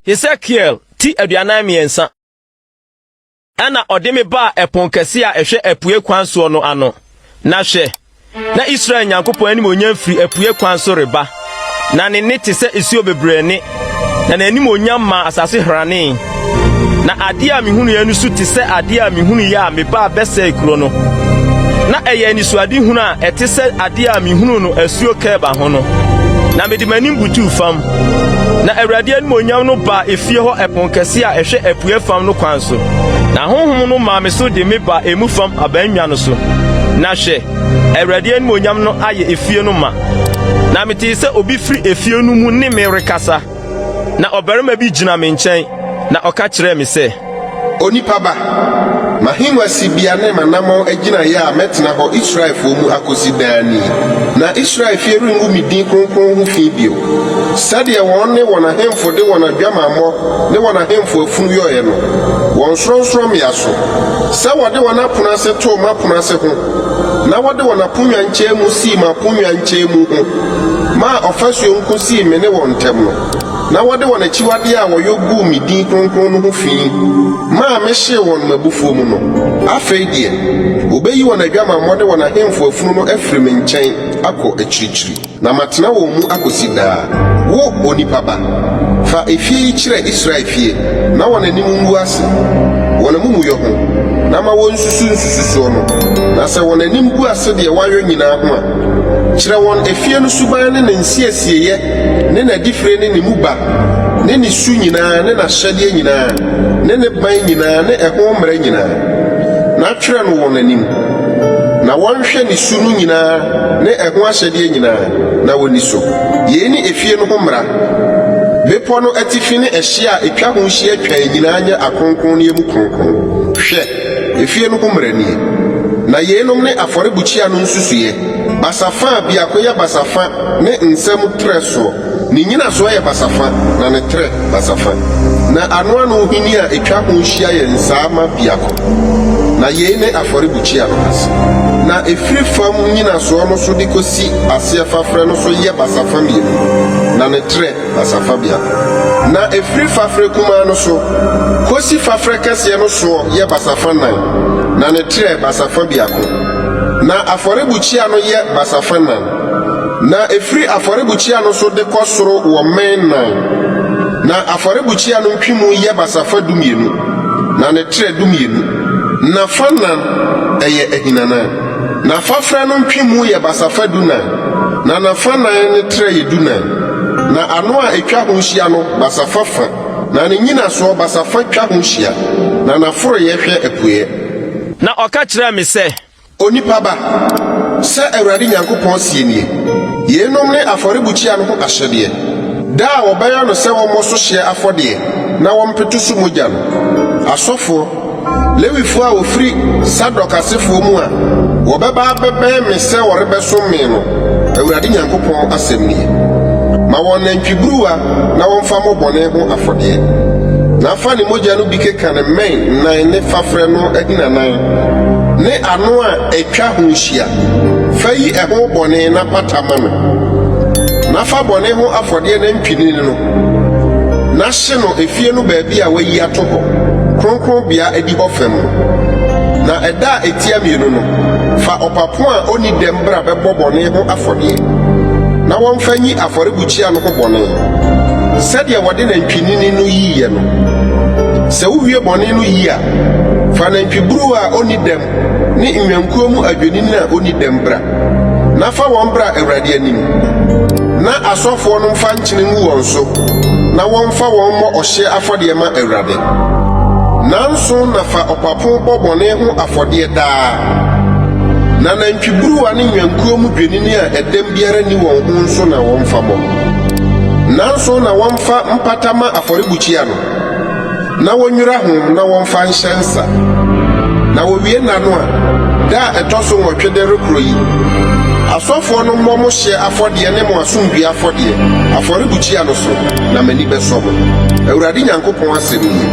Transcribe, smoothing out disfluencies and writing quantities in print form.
Ezekiel ti aduanan miensa. Ana odeme ba epon kese a ehwe apue kwan so no ano. Na hwe. Na Israel Nyankopon anim onyam firi apue kwan so reba. Na ne ne te se esuo bebrene. Na nanim onyam ma asase hrane. Na ade a mihunu ya nusu te se ade a mihunu ya me ba bese kuro no. Na eye ni suade hunu a ete se ade a mihunu no asuo keba ho no. Na me di manim butu fam. Na Awurade anim onyam no ba efie ho epon kese a ehwe apue fam no kwan so. Na honhom no ma me so de me ba emu fam abanwa no so. Na hwe Awurade anim onyam no aye efie no ma. Na me te se obi firi efie no mu ne me rekasa. Na obarima bi gina me nkyɛn na oka kyerɛ me sɛ onipa ba mahimwa sibia ne manamo agina ya metna ho Israel fo mu akosi daani na Israel fie rungu midin kronkron hu fi bio sade won ne wona hemfo de wona dwamammo ne wona hemfo afunu yoye no won sronsom ya so sɛ wode wona pona se to ma pona se ho na wode wona punwa nkyɛ mu si ma punwa nkyɛ mu ho ma ofasuo nkosi me ne won tem no na wode wona chiwade a woyogu midin kronkron no hu fi ma mehye won mabufuo mu no afei die obeyi wona adwamammo de wona hemfo afunu no afiri me nkyɛn akɔ akyirikyiri na matena wo mu akosi daa wo onipa ba fa efie kyerɛ Israel fie na wona nim ngu ase wona mumuyɔ ho na ma won susu no na sɛ wona nim gu ase de wayɔ nyinaa ho a kyerɛ won efie no suban ne nsiesieye ne na difre ne mu ba ne ni su nyinaa ne na hyɛde nyinaa ne ban nyinaa ne ɛho mmara nyinaa na twere no won anim na wonhwɛ ni su no nyinaa ne ɛho ahyɛde nyinaa na woni so ye ni efie no ho mmara bepo no atifi ne ɛhye a etwa ho hyia atwa nyinaa nya akronkron ne mu kronkron hwɛ efie no ho mmara nie na ye nom ne afɔrebukyia no nsusuye basafa biakoya basafa ne nsɛm treso ni nyina so yɛ basafa na ne tre basafa na anoa no hini a etwa ho hyia yɛ nsaama biako na ye ne afɔrebukyia no ase na efiri fam nyina so no so de kosi ase fafre no so yɛ basafa mienu na ne tre basafa biako na efiri fafre kuma no so kosi fafre kɛse no so yɛ basafa nan na ne tre basafa biako na afɔrebukyia no yɛ basafa nan na efiri afɔrebukyia no so de kɔsoro wɔ men nan na afɔrebukyia no ntwimu yɛ basafa dumienu na ne tre dumienu na fanan ɛyɛ ahinanan na fafra no ntwimu yɛ basafa dunan na fanan ne tre yɛ dunan na ano a etwa ho hyia no basafa fa na ne nyina so basafa twa ho hyia na naforo yɛ hwɛ apue na ɔka kyerɛ me sɛ onipa ba sɛ Awurade Nyankopɔn sie nie yenom ne afɔrebukyia no ho ahyɛdeɛ da a wɔbɛyɛ no sɛ wɔmmɔ so hye afɔdeɛ na wɔmpeto so mogya no asɔfo lewifo a ofiri Sadok asefo mu a wɔbɛba bɛbɛn me sɛ wɔrebɛsom me no Awurade Nyankopɔn asɛm nie ma wɔn nantwiburuwa na wɔmfa mɔbɔne ho afɔdeɛ na fa ne mogya no bi keka ne men nan ne fafrɛ no adinanan ne ano a etwa ho hyia fa yi ɛho bɔne na patama me na fa bɔne ho afɔdeɛ na ntwini no na hye no efie no baabi a wayi ato hɔ kronkron bia adi hɔ fam na ɛda a etia mienu no fa ɔpapo a oni dɛm bra bɛbɔ bɔne ho afɔdeɛ na wɔmfa nyi afɔrebukyia no ho bɔne sɛdeɛ wɔde na ntwini no yiyɛ no sɛ wowie bɔne no yi a fa nantwiburu a oni dɛm ne nwankuo mu adwenini a oni dɛm bra na fa wɔn bra Awurade anim na asɔfoɔ no mfa nkyene mu wɔn so na wɔmfa wɔn mmɔ ɔhye afɔdeɛ ma Awurade nanso na fa ɔpapo bɔ bɔne ho afɔdeɛ daa na nantwiburu a ne nwankuo mu dwenini a ɛdɛm biara ni wɔn ho nso na wɔmfa bɔ nanso na wɔmfa mpatama afɔrebukyia no na wonwura ho na wɔmfa nhyɛ nsa na wowie nano a da ɛtɔ so nwɔtwe de rekoro yi asɔfoɔ no mmɔ mo hye afɔdeɛ ne mo asomdue afɔdeɛ afɔrebukyia no so na mani bɛsɔ mo Awurade Nyankopɔn asɛm nie